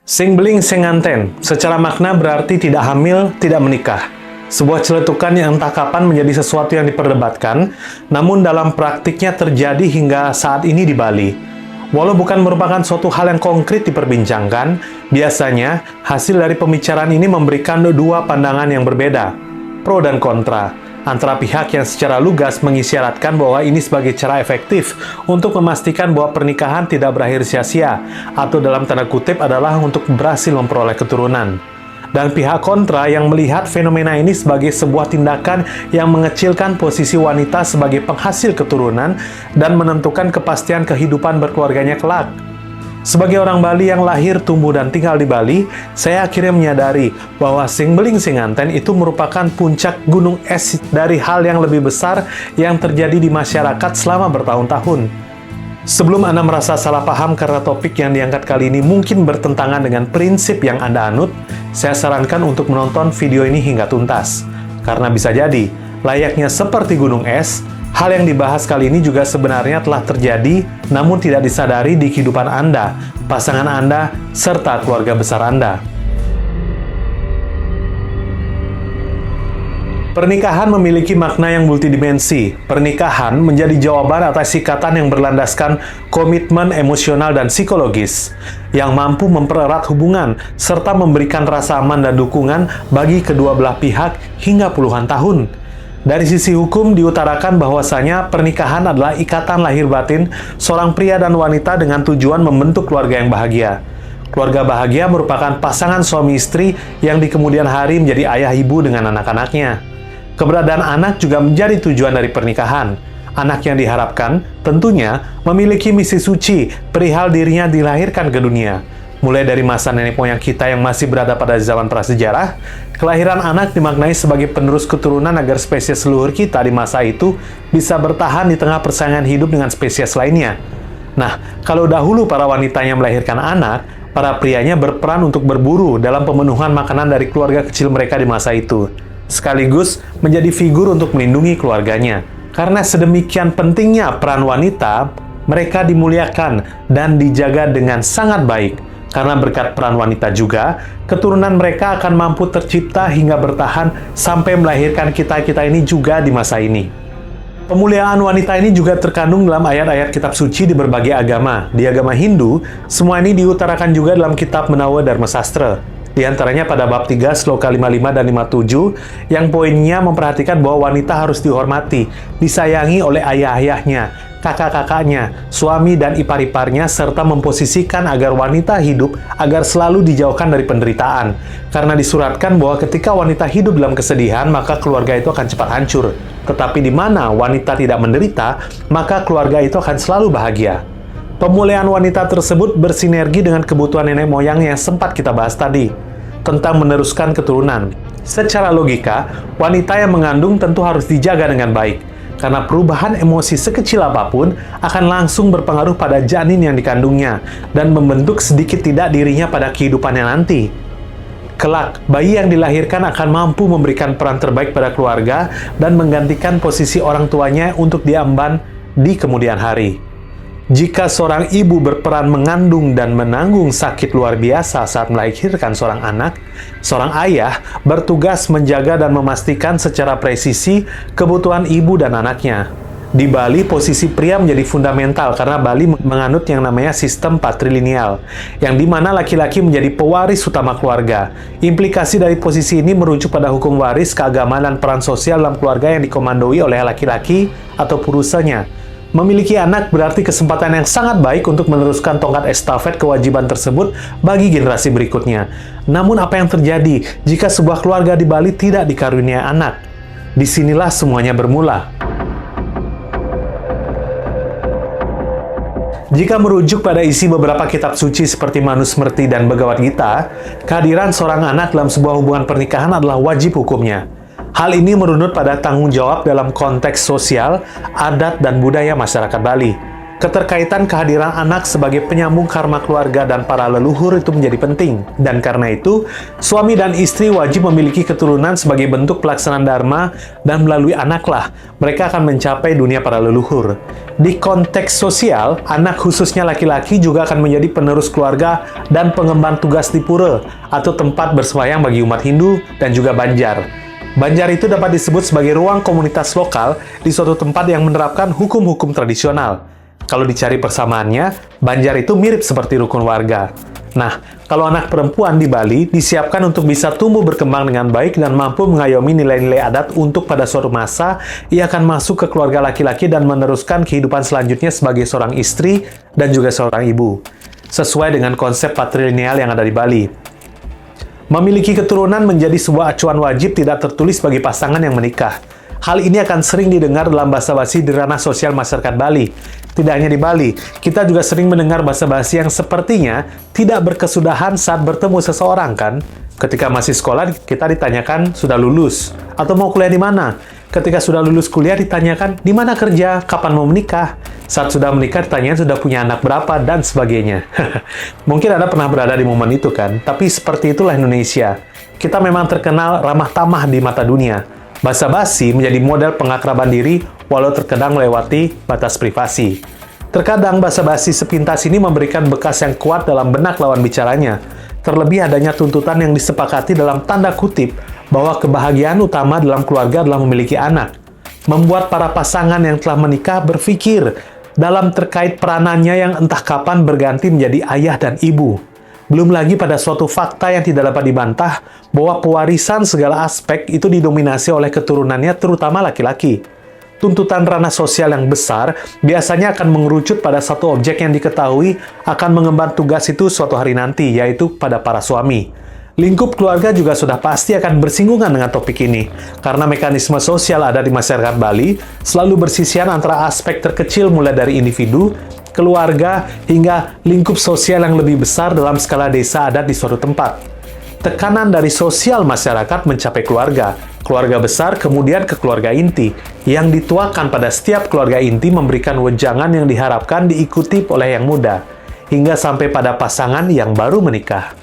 Sing beling sing nganten, secara makna berarti tidak hamil, tidak menikah. Sebuah celetukan yang entah kapan menjadi sesuatu yang diperdebatkan, namun dalam praktiknya terjadi hingga saat ini di Bali. Walau bukan merupakan suatu hal yang konkret diperbincangkan, biasanya hasil dari pembicaraan ini memberikan dua pandangan yang berbeda, pro dan kontra, antara pihak yang secara lugas mengisyaratkan bahwa ini sebagai cara efektif untuk memastikan bahwa pernikahan tidak berakhir sia-sia, atau dalam tanda kutip adalah untuk berhasil memperoleh keturunan. Dan pihak kontra yang melihat fenomena ini sebagai sebuah tindakan yang mengecilkan posisi wanita sebagai penghasil keturunan dan menentukan kepastian kehidupan berkeluarganya kelak. Sebagai orang Bali yang lahir, tumbuh, dan tinggal di Bali, saya akhirnya menyadari bahwa Sing Beling Sing Nganten itu merupakan puncak gunung es dari hal yang lebih besar yang terjadi di masyarakat selama bertahun-tahun. Sebelum Anda merasa salah paham karena topik yang diangkat kali ini mungkin bertentangan dengan prinsip yang Anda anut, saya sarankan untuk menonton video ini hingga tuntas. Karena bisa jadi, layaknya seperti gunung es, hal yang dibahas kali ini juga sebenarnya telah terjadi, namun tidak disadari di kehidupan Anda, pasangan Anda, serta keluarga besar Anda. Pernikahan memiliki makna yang multidimensi. Pernikahan menjadi jawaban atas ikatan yang berlandaskan komitmen emosional dan psikologis, yang mampu mempererat hubungan, serta memberikan rasa aman dan dukungan bagi kedua belah pihak hingga puluhan tahun. Dari sisi hukum diutarakan bahwasanya pernikahan adalah ikatan lahir batin seorang pria dan wanita dengan tujuan membentuk keluarga yang bahagia. Keluarga bahagia merupakan pasangan suami istri yang di kemudian hari menjadi ayah ibu dengan anak-anaknya. Keberadaan anak juga menjadi tujuan dari pernikahan. Anak yang diharapkan tentunya memiliki misi suci perihal dirinya dilahirkan ke dunia. Mulai dari masa nenek moyang kita yang masih berada pada zaman prasejarah, kelahiran anak dimaknai sebagai penerus keturunan agar spesies leluhur kita di masa itu bisa bertahan di tengah persaingan hidup dengan spesies lainnya. Nah, kalau dahulu para wanitanya melahirkan anak, para prianya berperan untuk berburu dalam pemenuhan makanan dari keluarga kecil mereka di masa itu, sekaligus menjadi figur untuk melindungi keluarganya. Karena sedemikian pentingnya peran wanita, mereka dimuliakan dan dijaga dengan sangat baik. Karena berkat peran wanita juga, keturunan mereka akan mampu tercipta hingga bertahan sampai melahirkan kita-kita ini juga di masa ini. Pemuliaan wanita ini juga terkandung dalam ayat-ayat kitab suci di berbagai agama. Di agama Hindu, semua ini diutarakan juga dalam kitab Menawa Dharma Sastra. Di antaranya pada bab 3, sloka 55 dan 57, yang poinnya memperhatikan bahwa wanita harus dihormati, disayangi oleh ayah-ayahnya, kakak-kakaknya, suami dan ipar-iparnya, serta memposisikan agar wanita hidup agar selalu dijauhkan dari penderitaan. Karena disuratkan bahwa ketika wanita hidup dalam kesedihan, maka keluarga itu akan cepat hancur. Tetapi di mana wanita tidak menderita, maka keluarga itu akan selalu bahagia. Pemuliaan wanita tersebut bersinergi dengan kebutuhan nenek moyang yang sempat kita bahas tadi, tentang meneruskan keturunan. Secara logika, wanita yang mengandung tentu harus dijaga dengan baik, karena perubahan emosi sekecil apapun akan langsung berpengaruh pada janin yang dikandungnya, dan membentuk sedikit tidak dirinya pada kehidupannya nanti. Kelak, bayi yang dilahirkan akan mampu memberikan peran terbaik pada keluarga dan menggantikan posisi orang tuanya untuk diemban di kemudian hari. Jika seorang ibu berperan mengandung dan menanggung sakit luar biasa saat melahirkan seorang anak, seorang ayah bertugas menjaga dan memastikan secara presisi kebutuhan ibu dan anaknya. Di Bali, posisi pria menjadi fundamental karena Bali menganut yang namanya sistem patrilineal, yang dimana laki-laki menjadi pewaris utama keluarga. Implikasi dari posisi ini merujuk pada hukum waris, keagamaan, dan peran sosial dalam keluarga yang dikomandoi oleh laki-laki atau purusanya. Memiliki anak berarti kesempatan yang sangat baik untuk meneruskan tongkat estafet kewajiban tersebut bagi generasi berikutnya. Namun apa yang terjadi jika sebuah keluarga di Bali tidak dikaruniai anak? Disinilah semuanya bermula. Jika merujuk pada isi beberapa kitab suci seperti Manusmriti dan Bhagavad Gita, kehadiran seorang anak dalam sebuah hubungan pernikahan adalah wajib hukumnya. Hal ini merunut pada tanggung jawab dalam konteks sosial, adat, dan budaya masyarakat Bali. Keterkaitan kehadiran anak sebagai penyambung karma keluarga dan para leluhur itu menjadi penting. Dan karena itu, suami dan istri wajib memiliki keturunan sebagai bentuk pelaksanaan dharma, dan melalui anaklah mereka akan mencapai dunia para leluhur. Di konteks sosial, anak khususnya laki-laki juga akan menjadi penerus keluarga dan pengemban tugas di pura, atau tempat bersembahyang bagi umat Hindu dan juga Banjar. Banjar itu dapat disebut sebagai ruang komunitas lokal di suatu tempat yang menerapkan hukum-hukum tradisional. Kalau dicari persamaannya, Banjar itu mirip seperti rukun warga. Nah, kalau anak perempuan di Bali disiapkan untuk bisa tumbuh berkembang dengan baik dan mampu mengayomi nilai-nilai adat untuk pada suatu masa, ia akan masuk ke keluarga laki-laki dan meneruskan kehidupan selanjutnya sebagai seorang istri dan juga seorang ibu. Sesuai dengan konsep patrilineal yang ada di Bali. Memiliki keturunan menjadi sebuah acuan wajib tidak tertulis bagi pasangan yang menikah. Hal ini akan sering didengar dalam basa-basi di ranah sosial masyarakat Bali. Tidak hanya di Bali, kita juga sering mendengar basa-basi yang sepertinya tidak berkesudahan saat bertemu seseorang, kan? Ketika masih sekolah, kita ditanyakan sudah lulus, atau mau kuliah di mana? Ketika sudah lulus kuliah, ditanyakan di mana kerja, kapan mau menikah? Saat sudah menikah, ditanyakan sudah punya anak berapa, dan sebagainya. Mungkin Anda pernah berada di momen itu, kan? Tapi seperti itulah Indonesia. Kita memang terkenal ramah tamah di mata dunia. Basa-basi menjadi model pengakraban diri walau terkadang melewati batas privasi. Terkadang basa-basi sepintas ini memberikan bekas yang kuat dalam benak lawan bicaranya. Terlebih adanya tuntutan yang disepakati dalam tanda kutip bahwa kebahagiaan utama dalam keluarga adalah memiliki anak. Membuat para pasangan yang telah menikah berpikir dalam terkait peranannya yang entah kapan berganti menjadi ayah dan ibu. Belum lagi pada suatu fakta yang tidak dapat dibantah bahwa pewarisan segala aspek itu didominasi oleh keturunannya terutama laki-laki. Tuntutan ranah sosial yang besar biasanya akan mengerucut pada satu objek yang diketahui akan mengemban tugas itu suatu hari nanti, yaitu pada para suami. Lingkup keluarga juga sudah pasti akan bersinggungan dengan topik ini, karena mekanisme sosial ada di masyarakat Bali selalu bersisian antara aspek terkecil mulai dari individu, keluarga, hingga lingkup sosial yang lebih besar dalam skala desa adat di suatu tempat. Tekanan dari sosial masyarakat mencapai keluarga, keluarga besar kemudian ke keluarga inti, yang dituakan pada setiap keluarga inti memberikan wejangan yang diharapkan diikuti oleh yang muda, hingga sampai pada pasangan yang baru menikah.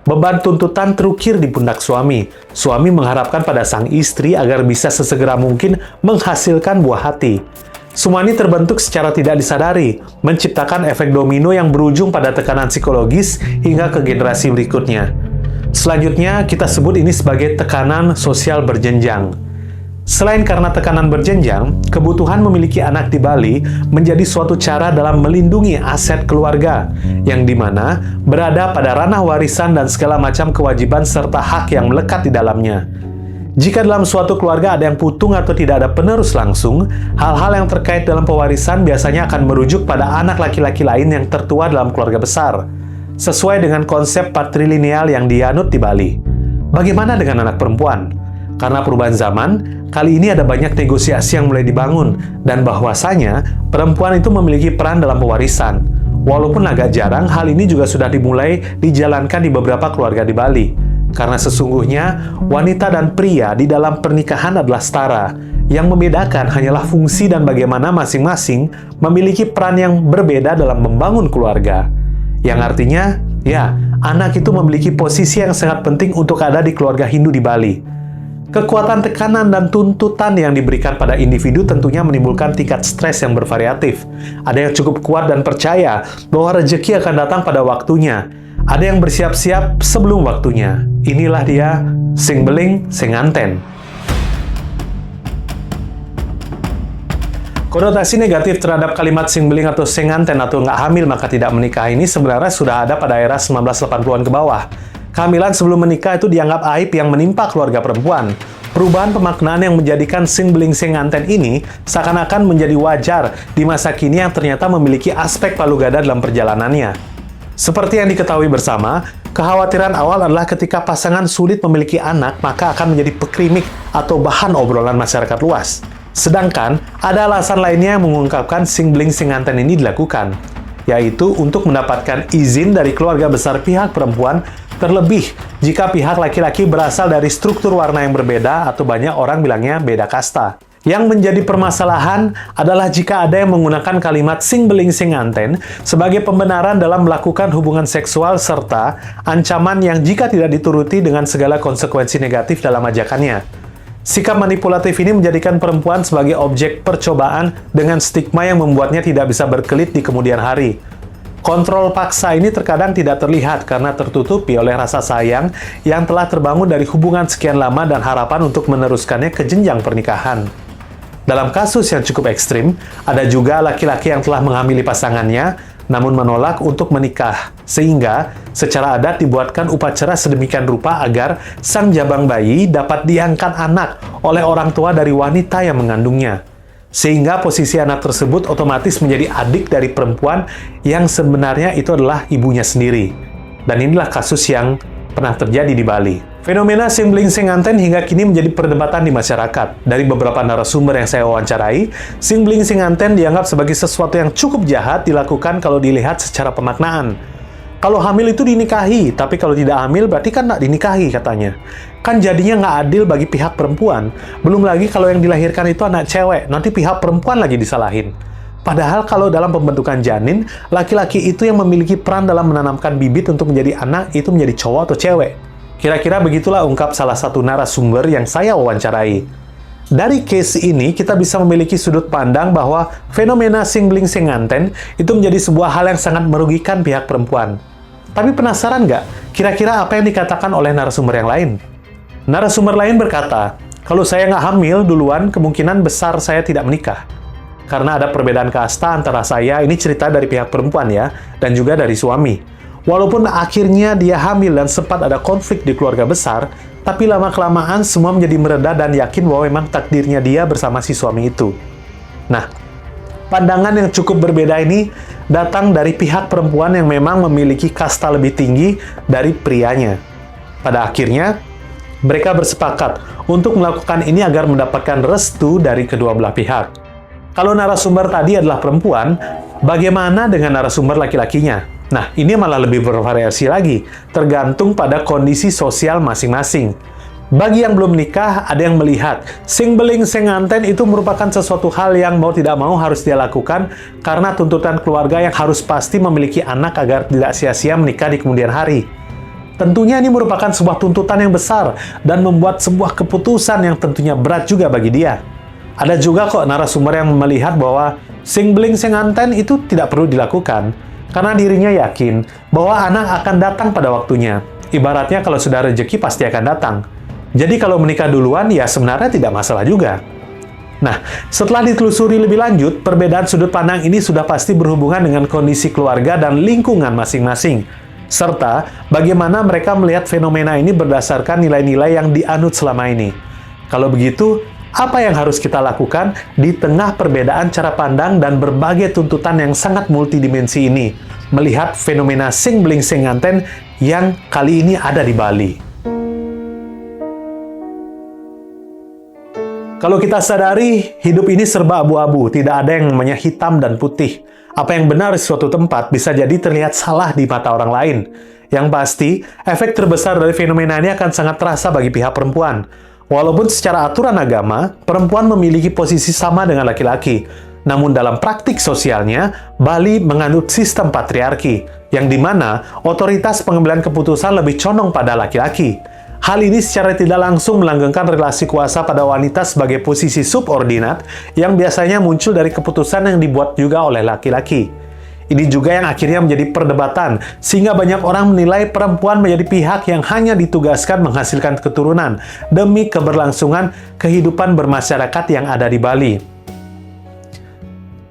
Beban tuntutan terukir di pundak suami. Suami mengharapkan pada sang istri agar bisa sesegera mungkin menghasilkan buah hati. Semua ini terbentuk secara tidak disadari, menciptakan efek domino yang berujung pada tekanan psikologis hingga ke generasi berikutnya. Selanjutnya, kita sebut ini sebagai tekanan sosial berjenjang. Selain karena tekanan berjenjang, kebutuhan memiliki anak di Bali menjadi suatu cara dalam melindungi aset keluarga, yang dimana berada pada ranah warisan dan segala macam kewajiban serta hak yang melekat di dalamnya. Jika dalam suatu keluarga ada yang putung atau tidak ada penerus langsung, hal-hal yang terkait dalam pewarisan biasanya akan merujuk pada anak laki-laki lain yang tertua dalam keluarga besar, sesuai dengan konsep patrilineal yang dianut di Bali. Bagaimana dengan anak perempuan? Karena perubahan zaman, kali ini ada banyak negosiasi yang mulai dibangun, dan bahwasanya perempuan itu memiliki peran dalam pewarisan. Walaupun agak jarang, hal ini juga sudah dimulai dijalankan di beberapa keluarga di Bali. Karena sesungguhnya, wanita dan pria di dalam pernikahan adalah setara. Yang membedakan hanyalah fungsi dan bagaimana masing-masing memiliki peran yang berbeda dalam membangun keluarga. Yang artinya, ya, anak itu memiliki posisi yang sangat penting untuk ada di keluarga Hindu di Bali. Kekuatan tekanan dan tuntutan yang diberikan pada individu tentunya menimbulkan tingkat stres yang bervariatif. Ada yang cukup kuat dan percaya bahwa rezeki akan datang pada waktunya. Ada yang bersiap-siap sebelum waktunya. Inilah dia, sing beling, sing nganten. Konotasi negatif terhadap kalimat sing beling atau sing nganten atau nggak hamil maka tidak menikah ini sebenarnya sudah ada pada era 1980-an ke bawah. Kehamilan sebelum menikah itu dianggap aib yang menimpa keluarga perempuan. Perubahan pemaknaan yang menjadikan sing beling sing nganten ini seakan-akan menjadi wajar di masa kini yang ternyata memiliki aspek palu gada dalam perjalanannya. Seperti yang diketahui bersama, kekhawatiran awal adalah ketika pasangan sulit memiliki anak, maka akan menjadi pekrimik atau bahan obrolan masyarakat luas. Sedangkan, ada alasan lainnya yang mengungkapkan sing beling sing nganten ini dilakukan, yaitu untuk mendapatkan izin dari keluarga besar pihak perempuan, terlebih jika pihak laki-laki berasal dari struktur warna yang berbeda atau banyak orang bilangnya beda kasta. Yang menjadi permasalahan adalah jika ada yang menggunakan kalimat sing beling sing nganten sebagai pembenaran dalam melakukan hubungan seksual serta ancaman yang jika tidak dituruti dengan segala konsekuensi negatif dalam ajakannya. Sikap manipulatif ini menjadikan perempuan sebagai objek percobaan dengan stigma yang membuatnya tidak bisa berkelit di kemudian hari. Kontrol paksa ini terkadang tidak terlihat karena tertutupi oleh rasa sayang yang telah terbangun dari hubungan sekian lama dan harapan untuk meneruskannya ke jenjang pernikahan. Dalam kasus yang cukup ekstrim, ada juga laki-laki yang telah menghamili pasangannya, namun menolak untuk menikah, sehingga secara adat dibuatkan upacara sedemikian rupa agar sang jabang bayi dapat diangkat anak oleh orang tua dari wanita yang mengandungnya. Sehingga posisi anak tersebut otomatis menjadi adik dari perempuan yang sebenarnya itu adalah ibunya sendiri. Dan inilah kasus yang pernah terjadi di Bali. Fenomena sing beling sing nganten hingga kini menjadi perdebatan di masyarakat. Dari beberapa narasumber yang saya wawancarai, sing beling sing nganten dianggap sebagai sesuatu yang cukup jahat dilakukan kalau dilihat secara pemaknaan. Kalau hamil itu dinikahi, tapi kalau tidak hamil berarti kan nggak dinikahi katanya. Kan jadinya nggak adil bagi pihak perempuan. Belum lagi kalau yang dilahirkan itu anak cewek, nanti pihak perempuan lagi disalahin. Padahal kalau dalam pembentukan janin, laki-laki itu yang memiliki peran dalam menanamkan bibit untuk menjadi anak itu menjadi cowok atau cewek. Kira-kira begitulah ungkap salah satu narasumber yang saya wawancarai. Dari case ini, kita bisa memiliki sudut pandang bahwa fenomena sing beling sing nganten itu menjadi sebuah hal yang sangat merugikan pihak perempuan. Tapi penasaran nggak? Kira-kira apa yang dikatakan oleh narasumber yang lain? Narasumber lain berkata, kalau saya nggak hamil duluan, kemungkinan besar saya tidak menikah. Karena ada perbedaan kasta antara saya, ini cerita dari pihak perempuan ya, dan juga dari suami. Walaupun akhirnya dia hamil dan sempat ada konflik di keluarga besar, tapi lama-kelamaan semua menjadi mereda dan yakin bahwa memang takdirnya dia bersama si suami itu. Nah, pandangan yang cukup berbeda ini datang dari pihak perempuan yang memang memiliki kasta lebih tinggi dari prianya. Pada akhirnya, mereka bersepakat untuk melakukan ini agar mendapatkan restu dari kedua belah pihak. Kalau narasumber tadi adalah perempuan, bagaimana dengan narasumber laki-lakinya? Nah, ini malah lebih bervariasi lagi, tergantung pada kondisi sosial masing-masing. Bagi yang belum menikah, ada yang melihat sing beling sing nganten itu merupakan sesuatu hal yang mau tidak mau harus dia lakukan karena tuntutan keluarga yang harus pasti memiliki anak agar tidak sia-sia menikah di kemudian hari. Tentunya ini merupakan sebuah tuntutan yang besar dan membuat sebuah keputusan yang tentunya berat juga bagi dia. Ada juga kok narasumber yang melihat bahwa sing beling sing nganten itu tidak perlu dilakukan karena dirinya yakin bahwa anak akan datang pada waktunya. Ibaratnya kalau sudah rezeki pasti akan datang. Jadi kalau menikah duluan ya sebenarnya tidak masalah juga. Nah, setelah ditelusuri lebih lanjut, perbedaan sudut pandang ini sudah pasti berhubungan dengan kondisi keluarga dan lingkungan masing-masing. Serta bagaimana mereka melihat fenomena ini berdasarkan nilai-nilai yang dianut selama ini. Kalau begitu, apa yang harus kita lakukan di tengah perbedaan cara pandang dan berbagai tuntutan yang sangat multidimensi ini, melihat fenomena sing beling sing nganten yang kali ini ada di Bali? Kalau kita sadari, hidup ini serba abu-abu, tidak ada yang namanya hitam dan putih. Apa yang benar di suatu tempat bisa jadi terlihat salah di mata orang lain. Yang pasti, efek terbesar dari fenomena ini akan sangat terasa bagi pihak perempuan. Walaupun secara aturan agama, perempuan memiliki posisi sama dengan laki-laki. Namun dalam praktik sosialnya, Bali menganut sistem patriarki, yang dimana otoritas pengambilan keputusan lebih condong pada laki-laki. Hal ini secara tidak langsung melanggengkan relasi kuasa pada wanita sebagai posisi subordinat yang biasanya muncul dari keputusan yang dibuat juga oleh laki-laki. Ini juga yang akhirnya menjadi perdebatan, sehingga banyak orang menilai perempuan menjadi pihak yang hanya ditugaskan menghasilkan keturunan demi keberlangsungan kehidupan bermasyarakat yang ada di Bali.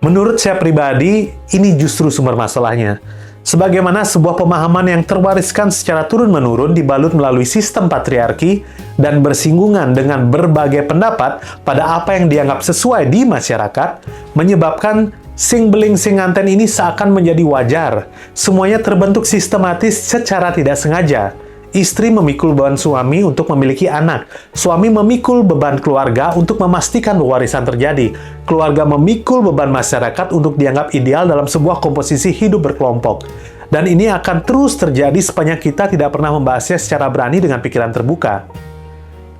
Menurut saya pribadi, ini justru sumber masalahnya. Sebagaimana sebuah pemahaman yang terwariskan secara turun-menurun dibalut melalui sistem patriarki dan bersinggungan dengan berbagai pendapat pada apa yang dianggap sesuai di masyarakat, menyebabkan sing beling sing nganten ini seakan menjadi wajar. Semuanya terbentuk sistematis secara tidak sengaja. Istri memikul beban suami untuk memiliki anak. Suami memikul beban keluarga untuk memastikan warisan terjadi. Keluarga memikul beban masyarakat untuk dianggap ideal dalam sebuah komposisi hidup berkelompok. Dan ini akan terus terjadi sepanjang kita tidak pernah membahasnya secara berani dengan pikiran terbuka.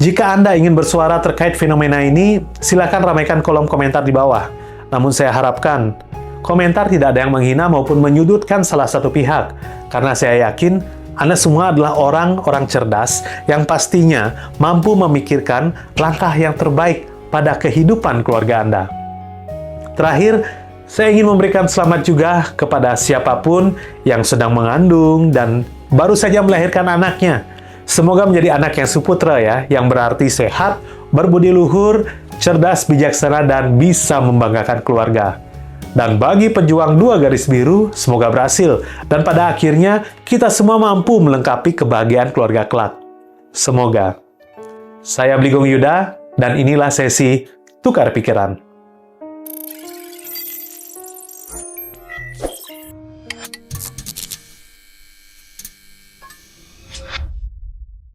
Jika Anda ingin bersuara terkait fenomena ini, silakan ramaikan kolom komentar di bawah. Namun saya harapkan, komentar tidak ada yang menghina maupun menyudutkan salah satu pihak, karena saya yakin Anda semua adalah orang-orang cerdas yang pastinya mampu memikirkan langkah yang terbaik pada kehidupan keluarga Anda. Terakhir, saya ingin memberikan selamat juga kepada siapapun yang sedang mengandung dan baru saja melahirkan anaknya. Semoga menjadi anak yang suputra ya, yang berarti sehat, berbudi luhur, cerdas, bijaksana, dan bisa membanggakan keluarga. Dan bagi pejuang 2 garis biru, semoga berhasil. Dan pada akhirnya, kita semua mampu melengkapi kebahagiaan keluarga kelak. Semoga. Saya Bligong Yuda, dan inilah sesi Tukar Pikiran.